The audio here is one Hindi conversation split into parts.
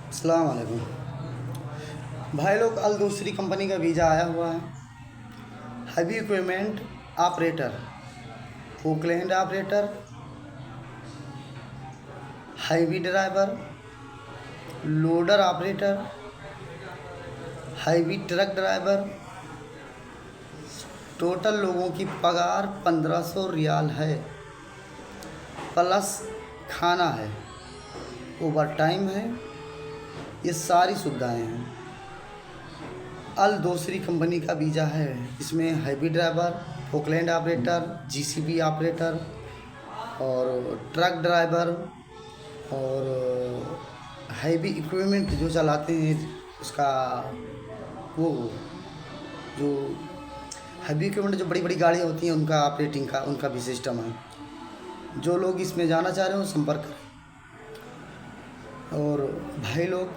अस्सलाम वालेकुम। भाई लोग, अल दूसरी कंपनी का वीज़ा आया हुआ है। Heavy equipment operator, forklift operator, heavy driver, loader operator, heavy truck driver. Total लोगों की पगार 1500 रियाल है, प्लस खाना है, ओवर टाइम है। ये सारी सुविधाएं हैं। अल दूसरी कंपनी का वीज़ा है। इसमें heavy driver, Falkland operator, GCB operator और ट्रक ड्राइवर और हैवी इक्विपमेंट जो चलाते हैं उसका वो जो हैवी इक्विपमेंट जो बड़ी बड़ी गाड़ियाँ होती हैं उनका ऑपरेटिंग का उनका भी सिस्टम है। जो लोग इसमें जाना चाह रहे हो संपर्क करें। और भाई लोग,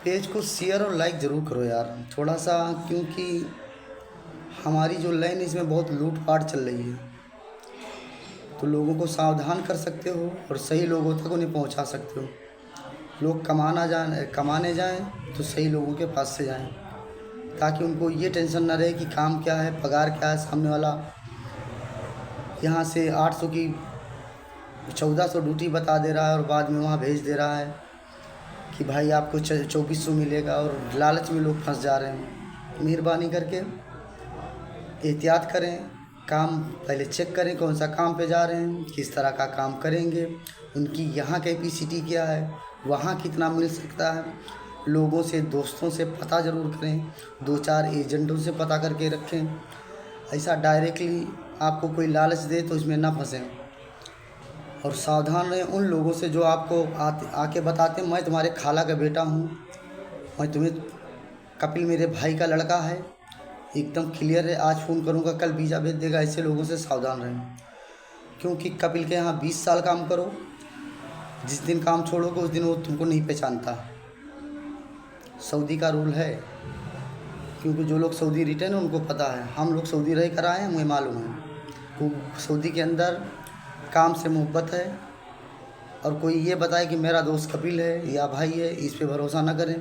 पेज को शेयर और लाइक ज़रूर करो यार, थोड़ा सा, क्योंकि हमारी जो लाइन है इसमें बहुत लूटपाट चल रही है। तो लोगों को सावधान कर सकते हो और सही लोगों तक उन्हें पहुंचा सकते हो। लोग कमाने जाएं तो सही लोगों के पास से जाएं, ताकि उनको ये टेंशन ना रहे कि काम क्या है, पगार क्या है। सामने वाला यहाँ से 800 की 1400 ड्यूटी बता दे रहा है और बाद में वहाँ भेज दे रहा है कि भाई आपको 2400 मिलेगा, और लालच में लोग फंस जा रहे हैं। मेहरबानी करके एहतियात करें, काम पहले चेक करें कौन सा काम पे जा रहे हैं, किस तरह का काम करेंगे, उनकी यहाँ कैपेसिटी क्या है, वहाँ कितना मिल सकता है। लोगों से, दोस्तों से पता ज़रूर करें, 2-4 एजेंटों से पता करके रखें। ऐसा डायरेक्टली आपको कोई लालच दे तो इसमें ना फंसें। और सावधान रहें उन लोगों से जो आपको आके बताते हैं मैं तुम्हारे खाला का बेटा हूँ, मैं तुम्हें, कपिल मेरे भाई का लड़का है, एकदम क्लियर है, आज फ़ोन करूँगा कल वीज़ा भेज देगा। ऐसे लोगों से सावधान रहें, क्योंकि कपिल के यहाँ 20 साल काम करो, जिस दिन काम छोड़ोगे उस दिन वो तुमको नहीं पहचानता। सऊदी का रूल है, क्योंकि जो लोग सऊदी रिटर्न है उनको पता है। हम लोग सऊदी रह कर आए हैं, हमें मालूम है। तो सऊदी के अंदर काम से मोहब्बत है। और कोई ये बताए कि मेरा दोस्त कपिल है या भाई है, इस पे भरोसा ना करें।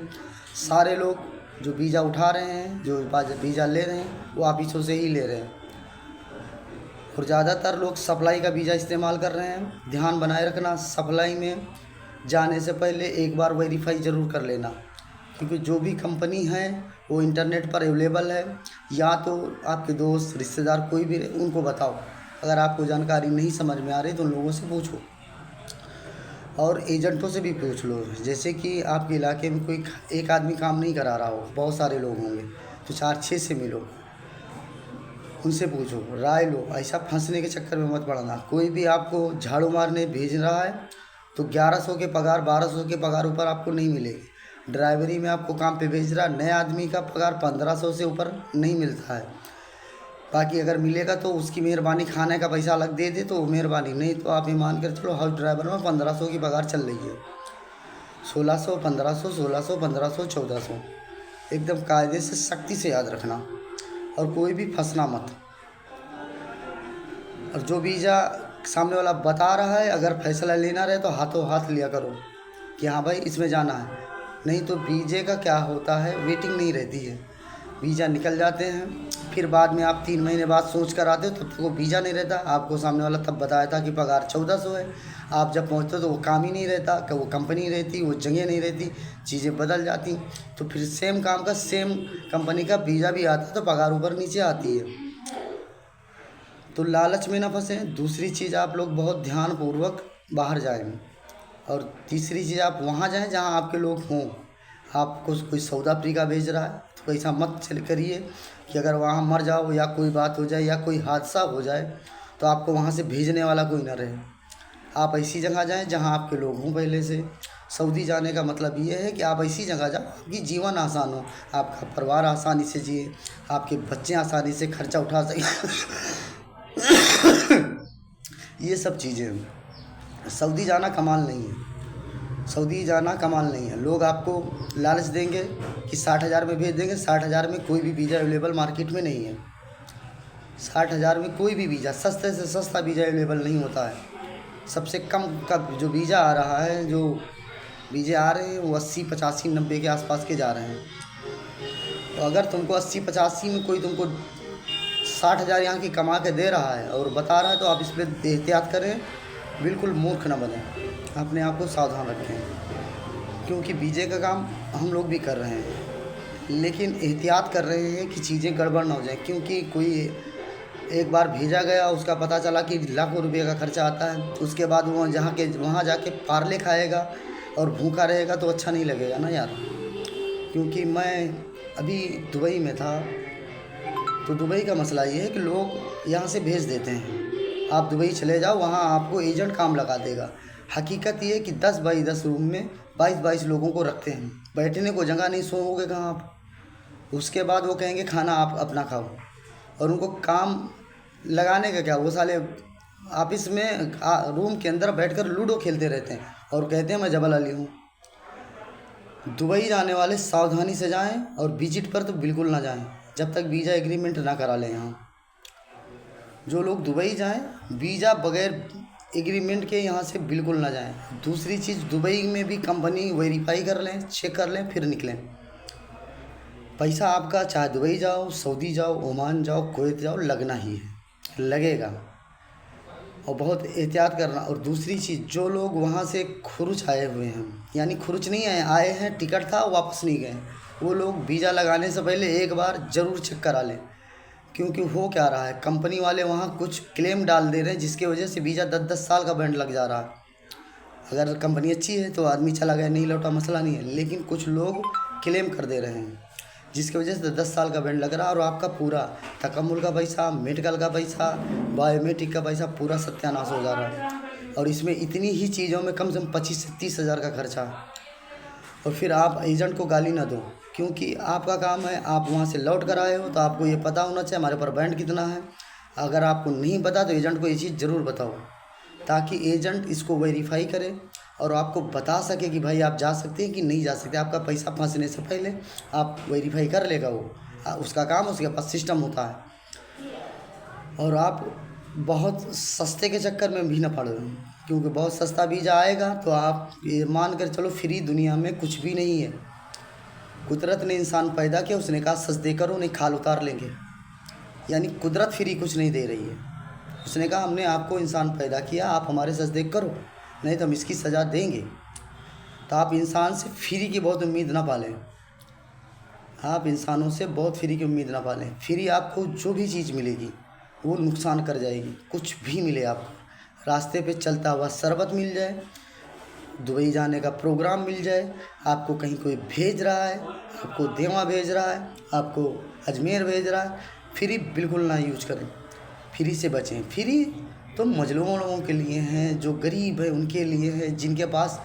सारे लोग जो वीज़ा उठा रहे हैं, जो वीज़ा ले रहे हैं, वो ऑफिसों से ही ले रहे हैं। और ज़्यादातर लोग सप्लाई का वीज़ा इस्तेमाल कर रहे हैं। ध्यान बनाए रखना, सप्लाई में जाने से पहले एक बार वेरीफाई ज़रूर कर लेना, क्योंकि जो भी कंपनी है वो इंटरनेट पर अवेलेबल है। या तो आपके दोस्त, रिश्तेदार कोई भी उनको बताओ। अगर आपको जानकारी नहीं समझ में आ रही तो उन लोगों से पूछो, और एजेंटों से भी पूछ लो। जैसे कि आपके इलाके में कोई एक आदमी काम नहीं करा रहा हो, बहुत सारे लोग होंगे, तो 4-6 से मिलो, उनसे पूछो, राय लो। ऐसा फंसने के चक्कर में मत पड़ना। कोई भी आपको झाड़ू मारने भेज रहा है तो 1100 के पगार, 1200 के पगार ऊपर आपको नहीं मिलेगी। ड्राइवरी में आपको काम पे भेज रहा, नए आदमी का पगार 1500 से ऊपर नहीं मिलता है। बाकी अगर मिलेगा तो उसकी मेहरबानी, खाने का पैसा अलग दे दे तो मेहरबानी, नहीं तो आप ये मान कर चलो हाउस ड्राइवर में 1500 की पगार चल रही है। 1600, 1500, 1600, 1500, 1400, एकदम कायदे से, सख्ती से याद रखना, और कोई भी फंसना मत। और जो वीज़ा सामने वाला बता रहा है, अगर फैसला लेना रहे तो हाथों हाथ लिया करो कि हाँ भाई इसमें जाना है। नहीं तो वीज़े का क्या होता है, वेटिंग नहीं रहती है। वीज़ा निकल जाते हैं, फिर बाद में आप 3 महीने बाद सोच कर आते हो तो वो वीज़ा नहीं रहता। आपको सामने वाला तब बताया था कि पगार 1400 है, आप जब पहुँचते हो तो वो काम ही नहीं रहता, कि वो कंपनी रहती, वो जगह नहीं रहती, चीज़ें बदल जाती। तो फिर सेम काम का, सेम कंपनी का वीज़ा भी आता है तो पगार ऊपर नीचे आती है। तो लालच में ना फंसें। दूसरी चीज़, आप लोग बहुत ध्यानपूर्वक बाहर जाएं। और तीसरी चीज़, आप वहाँ जाएं जहाँ आपके लोग हों। आपको कोई सौदा अफ्रीका भेज रहा है तो ऐसा मत चल करिए कि अगर वहाँ मर जाओ या कोई बात हो जाए या कोई हादसा हो जाए तो आपको वहाँ से भेजने वाला कोई ना रहे। आप ऐसी जगह जाएं जहाँ आपके लोग हों पहले से। सऊदी जाने का मतलब ये है कि आप ऐसी जगह जाओ आपकी जीवन आसान हो, आपका परिवार आसानी से जिए, आपके बच्चे आसानी से खर्चा उठा सकें। ये सब चीज़ें हैं। सऊदी जाना कमाल नहीं है, सऊदी जाना कमाल नहीं है। लोग आपको लालच देंगे कि 60,000 में भेज देंगे। 60,000 में कोई भी वीज़ा अवेलेबल मार्केट में नहीं है। 60,000 में कोई भी वीज़ा, सस्ते से सस्ता वीज़ा अवेलेबल नहीं होता है। सबसे कम का जो वीज़ा आ रहा है, जो वीज़े आ रहे हैं वो 80 85 90 के आसपास के जा रहे हैं। तो अगर तुमको 80 85 में कोई तुमको 60,000 यहाँ की कमा के दे रहा है और बता रहा है, तो आप इस पर एहतियात करें, बिल्कुल मूर्ख न बनें, अपने आप को सावधान रखें। क्योंकि वीज़े का काम हम लोग भी कर रहे हैं, लेकिन एहतियात कर रहे हैं कि चीज़ें गड़बड़ ना हो जाए। क्योंकि कोई एक बार भेजा गया, उसका पता चला कि लाखों रुपये का खर्चा आता है, तो उसके बाद वो वहाँ जाके पार्ले खाएगा और भूखा रहेगा, तो अच्छा नहीं लगेगा ना यार। क्योंकि मैं अभी दुबई में था, तो दुबई का मसला ये है कि लोग यहाँ से भेज देते हैं, आप दुबई चले जाओ, वहाँ आपको एजेंट काम लगा देगा। हकीकत ये है कि 10 बाई 10 रूम में 22 लोगों को रखते हैं, बैठने को जगह नहीं, सोओगे कहाँ आप। उसके बाद वो कहेंगे खाना आप अपना खाओ, और उनको काम लगाने का क्या, वो साले ऑफिस में रूम के अंदर बैठकर लूडो खेलते रहते हैं और कहते हैं मैं जबल अली हूँ। दुबई जाने वाले सावधानी से जाएं, और विजिट पर तो बिल्कुल ना जाएं जब तक वीज़ा एग्रीमेंट ना करा लें। यहाँ जो लोग दुबई जाएं, वीज़ा बगैर एग्रीमेंट के यहाँ से बिल्कुल ना जाएं। दूसरी चीज़, दुबई में भी कंपनी वेरीफाई कर लें, चेक कर लें, फिर निकलें। पैसा आपका चाहे दुबई जाओ, सऊदी जाओ, ओमान जाओ, कुवैत जाओ, लगना ही है, लगेगा, और बहुत एहतियात करना। और दूसरी चीज़, जो लोग वहाँ से खुरुच आए हुए हैं, यानी खुरुच नहीं आए हैं, टिकट था वापस नहीं गए, वो लोग वीज़ा लगाने से पहले एक बार ज़रूर चेक करा लें। क्योंकि हो क्या रहा है, कंपनी वाले वहाँ कुछ क्लेम डाल दे रहे हैं, जिसकी वजह से वीज़ा 10-10 साल का बैंड लग जा रहा है। अगर कंपनी अच्छी है तो आदमी चला गया, नहीं लौटा, मसला नहीं है, लेकिन कुछ लोग क्लेम कर दे रहे हैं, जिसकी वजह से 10 साल का बैंड लग रहा है, और आपका पूरा तकम्मुल का पैसा, मेडिकल का पैसा, बायोमेट्रिक का पैसा पूरा सत्यानाश हो जा रहा है। और इसमें इतनी ही चीज़ों में कम से कम 25 से 30 हज़ार का खर्चा। और फिर आप एजेंट को गाली ना दो, क्योंकि आपका काम है, आप वहाँ से लौट कर आए हो, तो आपको ये पता होना चाहिए हमारे पर बैंड कितना है। अगर आपको नहीं पता तो एजेंट को ये चीज़ ज़रूर बताओ, ताकि एजेंट इसको वेरीफाई करे और आपको बता सके कि भाई आप जा सकते हैं कि नहीं जा सकते। आपका पैसा फंसने से पहले आप वेरीफाई कर लेगा वो, उसका काम, उसके पास सिस्टम होता है। और आप बहुत सस्ते के चक्कर में भी ना पड़ो, क्योंकि बहुत सस्ता वीज़ा आएगा तो आप ये मान कर चलो फ्री दुनिया में कुछ भी नहीं है। कुदरत ने इंसान पैदा किया, उसने कहा सजदे करो नहीं खाल उतार लेंगे, यानी कुदरत फ्री कुछ नहीं दे रही है। उसने कहा हमने आपको इंसान पैदा किया, आप हमारे सजदे करो, नहीं तो हम इसकी सज़ा देंगे। तो आप इंसान से फ्री की बहुत उम्मीद ना पालें, आप इंसानों से बहुत फ्री की उम्मीद ना पालें। फ्री आपको जो भी चीज़ मिलेगी वो नुकसान कर जाएगी। कुछ भी मिले आपको, रास्ते पे चलता हुआ शरबत मिल जाए, दुबई जाने का प्रोग्राम मिल जाए, आपको कहीं कोई भेज रहा है, आपको देवा भेज रहा है, आपको अजमेर भेज रहा है, फ्री बिल्कुल ना यूज करें, फ्री से बचें। फ्री तो मजलूम लोगों के लिए हैं, जो गरीब है उनके लिए है, जिनके पास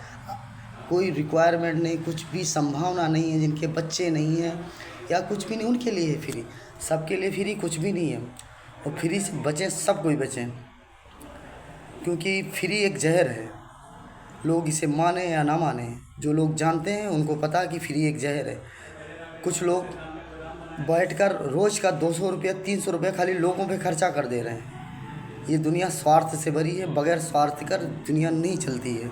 कोई रिक्वायरमेंट नहीं, कुछ भी संभावना नहीं है, जिनके बच्चे नहीं हैं या कुछ भी नहीं, उनके लिए है फ्री। सबके लिए फ्री कुछ भी नहीं है। और फ्री से बचें, सब कोई बचें, क्योंकि फ्री एक जहर है। लोग इसे माने या ना माने, जो लोग जानते हैं उनको पता है कि फ्री एक जहर है। कुछ लोग बैठकर रोज़ का 200 रुपया 300 रुपया खाली लोगों पे खर्चा कर दे रहे हैं। ये दुनिया स्वार्थ से भरी है, बगैर स्वार्थ कर दुनिया नहीं चलती है।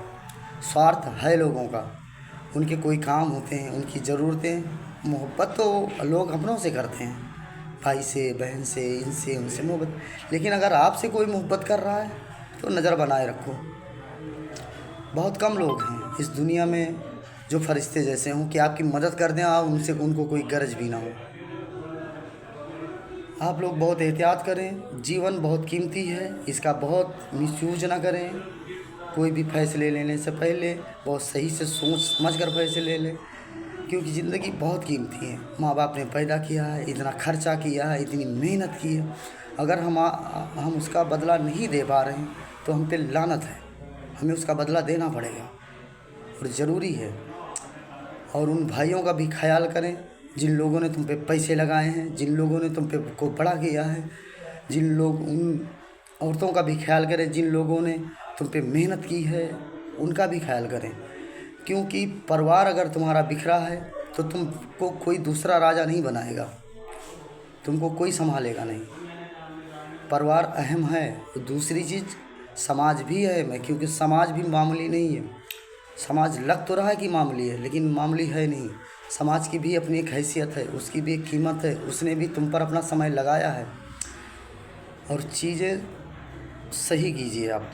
स्वार्थ है लोगों का, उनके कोई काम होते हैं, उनकी ज़रूरतें, मोहब्बत तो लोग अपनों से करते हैं, भाई से, बहन से, इनसे उनसे मोहब्बत। लेकिन अगर आपसे कोई मोहब्बत कर रहा है तो नज़र बनाए रखो। बहुत कम लोग हैं इस दुनिया में जो फरिश्ते जैसे हों कि आपकी मदद कर दें और उनसे उनको कोई गरज भी ना हो। आप लोग बहुत एहतियात करें, जीवन बहुत कीमती है, इसका बहुत मिसयूज ना करें। कोई भी फैसले लेने से पहले बहुत सही से सोच समझ कर फैसले ले लें, क्योंकि ज़िंदगी बहुत कीमती है। माँ बाप ने पैदा किया है, इतना खर्चा किया है, इतनी मेहनत की है, अगर हम उसका बदला नहीं दे पा रहे हैं तो हम पे लानत है, हमें उसका बदला देना पड़ेगा और ज़रूरी है। और उन भाइयों का भी ख्याल करें जिन लोगों ने तुम पे पैसे लगाए हैं, जिन लोगों ने तुम पे को बड़ा किया है, उन औरतों का भी ख्याल करें जिन लोगों ने तुम पे मेहनत की है, उनका भी ख्याल करें। क्योंकि परिवार अगर तुम्हारा बिखरा है तो तुमको कोई दूसरा राजा नहीं बनाएगा, तुमको कोई संभालेगा नहीं। परिवार अहम है। दूसरी चीज़ समाज भी है, क्योंकि समाज भी मामूली नहीं है। समाज लग तो रहा है कि मामूली है, लेकिन मामूली है नहीं। समाज की भी अपनी एक हैसियत है, उसकी भी एक कीमत है, उसने भी तुम पर अपना समय लगाया है। और चीज़ें सही कीजिए आप।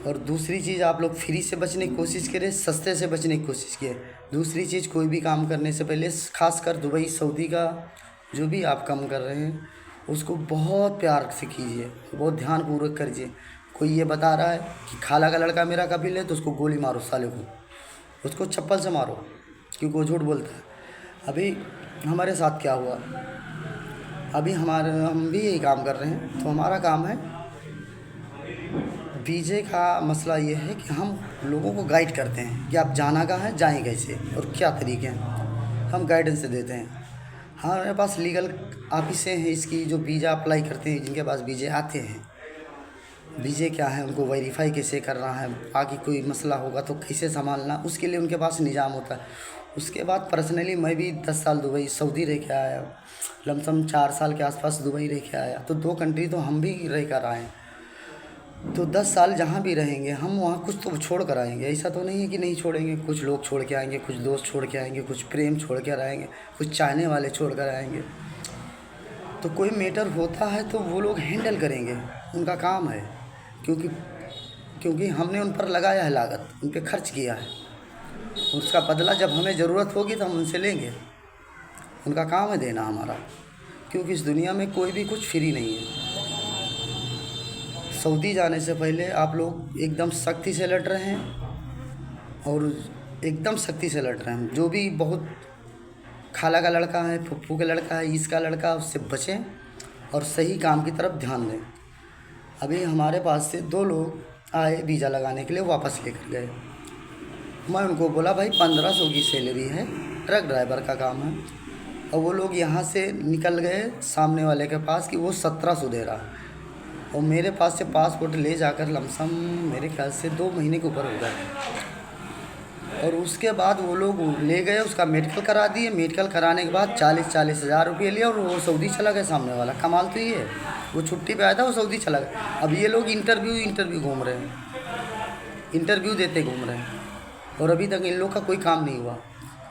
और दूसरी चीज़, आप लोग फ्री से बचने की कोशिश करें, सस्ते से बचने की कोशिश किए। दूसरी चीज़, कोई भी काम करने से पहले खासकर दुबई सऊदी का जो भी आप काम कर रहे हैं उसको बहुत प्यार से कीजिए, बहुत ध्यानपूर्वक करिए। कोई ये बता रहा है कि खाला का लड़का मेरा कपिल है, तो उसको गोली मारो साले को, उसको चप्पल से मारो, क्योंकि वो झूठ बोलता है। अभी हमारे साथ क्या हुआ, अभी हम भी यही काम कर रहे हैं। तो हमारा काम है वीज़े का मसला ये है कि हम लोगों को गाइड करते हैं कि आप जाना कहाँ है, जाएँ कैसे और क्या तरीके हैं, हम गाइडेंस देते हैं। हमारे पास लीगल ऑफिसें हैं इसकी, जो वीज़ा अप्लाई करते हैं, जिनके पास वीज़े आते हैं। वीज़े क्या है, उनको वेरीफाई कैसे करना है, आगे कोई मसला होगा तो कैसे संभालना, उसके लिए उनके पास निज़ाम होता है। उसके बाद पर्सनली मैं भी 10 साल दुबई सऊदी रह के आया, लमसम 4 साल के आसपास दुबई रह के आया, तो 2 कंट्री तो हम भी रह कर आए। तो 10 साल जहाँ भी रहेंगे हम वहाँ कुछ तो छोड़ कर आएंगे। ऐसा तो नहीं है कि नहीं छोड़ेंगे, कुछ लोग छोड़ के आएंगे, कुछ दोस्त छोड़ के आएंगे, कुछ प्रेम छोड़ कर आएंगे, कुछ चाहने वाले छोड़ कर आएंगे। तो कोई मैटर होता है तो वो लोग हैंडल करेंगे, उनका काम है। क्योंकि क्योंकि हमने उन पर लगाया है लागत, उन पर खर्च किया है, उसका बदला जब हमें ज़रूरत होगी तो हम उनसे लेंगे। उनका काम है देना हमारा, क्योंकि इस दुनिया में कोई भी कुछ फ्री नहीं है। सऊदी जाने से पहले आप लोग एकदम सख्ती से लड़ रहे हैं, और एकदम सख्ती से लड़ रहे हैं। जो भी बहुत खाला का लड़का है, फुप्पू का लड़का है, इसका लड़का, उससे बचें और सही काम की तरफ ध्यान दें। अभी हमारे पास से 2 लोग आए वीज़ा लगाने के लिए, वापस लेकर गए। मैं उनको बोला भाई 1500 की सैलरी है, ट्रक ड्राइवर का काम है। और वो लोग यहाँ से निकल गए सामने वाले के पास कि वो 1700 दे रहा है, और मेरे पास से पासपोर्ट ले जाकर लमसम मेरे ख्याल से 2 महीने के ऊपर हो गया। और उसके बाद वो लोग ले गए, उसका मेडिकल करा दिए। मेडिकल कराने के बाद 40-40 हज़ार रुपये लिए, और वो सऊदी चला गया सामने वाला। कमाल तो ये है, वो छुट्टी पे आया था, वो सऊदी चला गया। अब ये लोग इंटरव्यू घूम रहे हैं, इंटरव्यू देते घूम रहे हैं, और अभी तक इन लोग का कोई काम नहीं हुआ।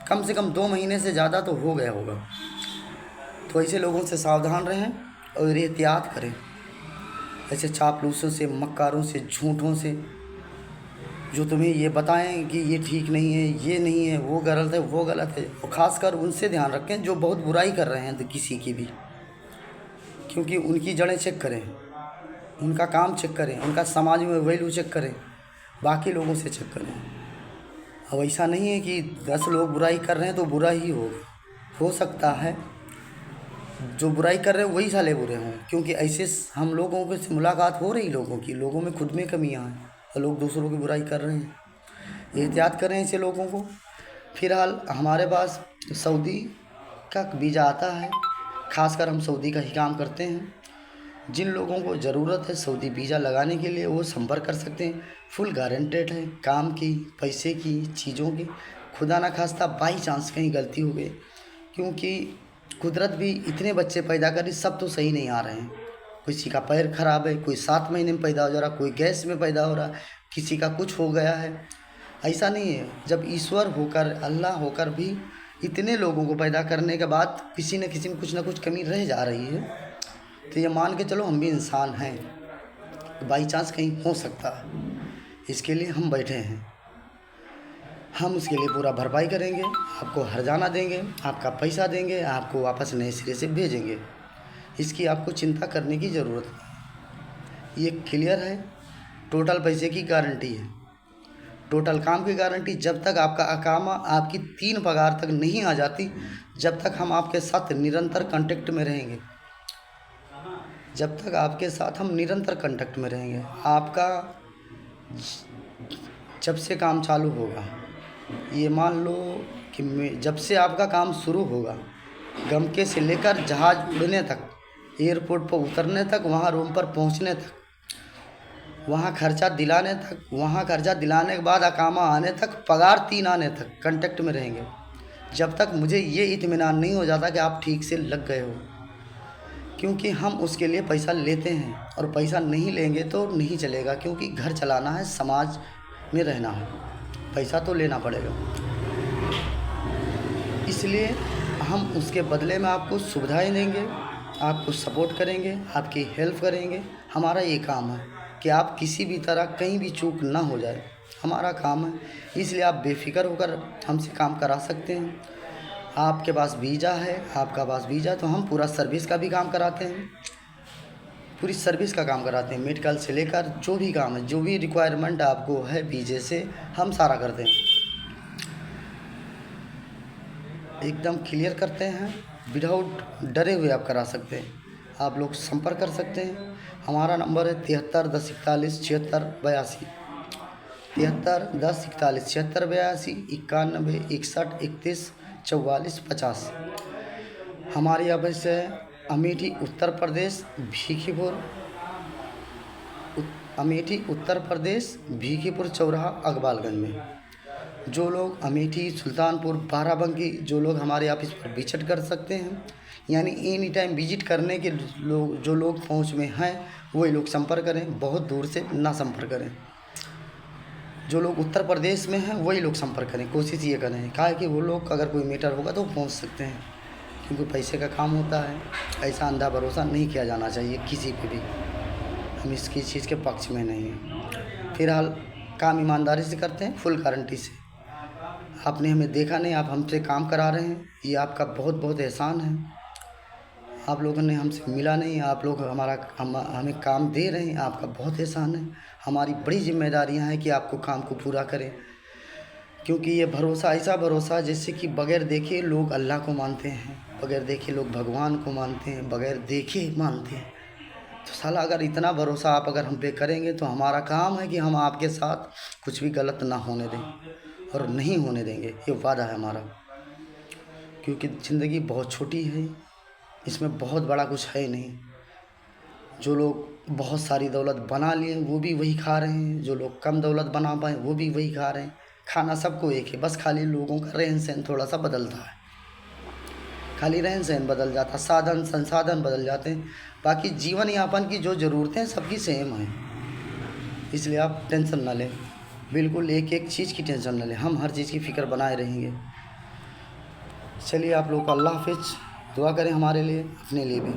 कम से कम 2 महीने से ज़्यादा तो हो गया होगा। तो ऐसे लोगों से सावधान रहें और एहतियात करें, ऐसे चापलूसों से, मक्कारों से, झूठों से, जो तुम्हें ये बताएं कि ये ठीक नहीं है, ये नहीं है, वो गलत है, वो गलत है। और ख़ासकर उनसे ध्यान रखें जो बहुत बुराई कर रहे हैं तो किसी की भी, क्योंकि उनकी जड़ें चेक करें, उनका काम चेक करें, उनका समाज में वैल्यू चेक करें, बाकी लोगों से चेक करें। अब ऐसा नहीं है कि 10 लोग बुराई कर रहे हैं तो बुरा ही होगा। हो सकता है जो बुराई कर रहे हैं वही साले बुरे हों, क्योंकि ऐसे हम लोगों के से मुलाकात हो रही लोगों की, लोगों में खुद में कमियां हैं और लोग दूसरों की बुराई कर रहे हैं। एहतियात करें ऐसे लोगों को। फ़िलहाल हमारे पास सऊदी का वीज़ा आता है, खासकर हम सऊदी का ही काम करते हैं। जिन लोगों को ज़रूरत है सऊदी वीज़ा लगाने के लिए वो संपर्क कर सकते हैं। फुल गारंटेड है काम की, पैसे की, चीज़ों की। खुदा ना खास्ता बाई चांस कहीं गलती हो गई, क्योंकि कुदरत भी इतने बच्चे पैदा करी, सब तो सही नहीं आ रहे हैं। किसी का पैर खराब है, कोई 7 महीने में पैदा हो जा रहा, कोई गैस में पैदा हो रहा, किसी का कुछ हो गया है। ऐसा नहीं है, जब ईश्वर होकर, अल्लाह होकर भी इतने लोगों को पैदा करने के बाद किसी न किसी में कुछ ना कुछ कमी रह जा रही है, तो ये मान के चलो हम भी इंसान हैं, बाई चांस कहीं हो सकता है। इसके लिए हम बैठे हैं, हम उसके लिए पूरा भरपाई करेंगे, आपको हर्जाना देंगे, आपका पैसा देंगे, आपको वापस नए सिरे से भेजेंगे। इसकी आपको चिंता करने की ज़रूरत नहीं। ये क्लियर है। टोटल पैसे की गारंटी है, टोटल काम की गारंटी। जब तक आपका अकामा आपकी 3 पगार तक नहीं आ जाती, जब तक हम आपके साथ निरंतर कांटेक्ट में रहेंगे, जब तक आपके साथ हम निरंतर कांटेक्ट में रहेंगे। आपका जब से काम चालू होगा, ये मान लो कि जब से आपका काम शुरू होगा, गमके से लेकर जहाज़ उड़ने तक, एयरपोर्ट पर उतरने तक, वहाँ रूम पर पहुँचने तक, वहाँ खर्चा दिलाने तक, वहाँ खर्चा दिलाने के बाद अकामा आने तक, पगार 3 आने तक कांटेक्ट में रहेंगे। जब तक मुझे ये इत्मीनान नहीं हो जाता कि आप ठीक से लग गए हो, क्योंकि हम उसके लिए पैसा लेते हैं, और पैसा नहीं लेंगे तो नहीं चलेगा, क्योंकि घर चलाना है, समाज में रहना है। पैसा तो लेना पड़ेगा। इसलिए हम उसके बदले में आपको सुविधाएं देंगे, आपको सपोर्ट करेंगे, आपकी हेल्प करेंगे। हमारा ये काम है कि आप किसी भी तरह कहीं भी चूक ना हो जाए, हमारा काम है। इसलिए आप बेफिक्र होकर हमसे काम करा सकते हैं। आपके पास वीज़ा है, आपका पास वीज़ा, तो हम पूरा सर्विस का भी काम कराते हैं, पूरी सर्विस का काम कराते हैं। मेडिकल से लेकर जो भी काम है, जो भी रिक्वायरमेंट आपको है वीज़े से, हम सारा करते हैं, एकदम क्लियर करते हैं। विदाउट डरे हुए आप करा सकते हैं। आप लोग संपर्क कर सकते हैं। हमारा नंबर है 73 10 41 76 82, 73 10 41 76 82, 91 61 31 44 50। हमारी ऑफिस है अमेठी उत्तर प्रदेश भीखीपुर, अमेठी उत्तर प्रदेश भीखीपुर चौराहा अकबालगंज में। जो लोग अमेठी, सुल्तानपुर, बाराबंकी, जो लोग हमारे ऑफिस पर विजिट कर सकते हैं, यानी एनी टाइम विजिट करने के लोग, जो लोग पहुंच में हैं, वही लोग संपर्क करें, बहुत दूर से ना संपर्क करें। जो लोग उत्तर प्रदेश में हैं वही लोग संपर्क करें, कोशिश ये करें, कहा कि वो लोग अगर कोई मैटर होगा तो पहुंच सकते हैं, क्योंकि पैसे का काम होता है। ऐसा अंधा भरोसा नहीं किया जाना चाहिए किसी पे भी। हम इसकी चीज़ के पक्ष में नहीं हैं। फिलहाल काम ईमानदारी से करते हैं, फुल गारंटी से। आपने हमें देखा नहीं, आप हमसे काम करा रहे हैं, ये आपका बहुत बहुत एहसान है। आप लोगों ने हमसे मिला नहीं, आप लोग हमें काम दे रहे हैं, आपका बहुत एहसान है। हमारी बड़ी जिम्मेदारियां हैं कि आपको काम को पूरा करें, क्योंकि ये भरोसा ऐसा भरोसा जैसे कि बगैर देखे लोग अल्लाह को मानते हैं, बगैर देखे लोग भगवान को मानते हैं, बगैर देखे मानते हैं। तो साला अगर इतना भरोसा आप अगर हम पे करेंगे तो हमारा काम है कि हम आपके साथ कुछ भी गलत ना होने दें और नहीं होने देंगे, ये वादा है हमारा। क्योंकि ज़िंदगी बहुत छोटी है, इसमें बहुत बड़ा कुछ है नहीं। जो लोग बहुत सारी दौलत बना लिए वो भी वही खा रहे हैं, जो लोग कम दौलत बना पाए वो भी वही खा रहे हैं। खाना सबको एक है, बस खाली लोगों का रहन सहन थोड़ा सा बदलता है, खाली रहन सहन बदल जाता, साधन संसाधन बदल जाते हैं, बाकी जीवन यापन की जो ज़रूरतें सबकी सेम हैं। इसलिए आप टेंशन ना लें, बिल्कुल एक एक चीज़ की टेंशन ना लें, हम हर चीज़ की फ़िक्र बनाए रहेंगे। चलिए आप लोग को अल्लाह हाफिज़, दुआ करें हमारे लिए, अपने लिए भी।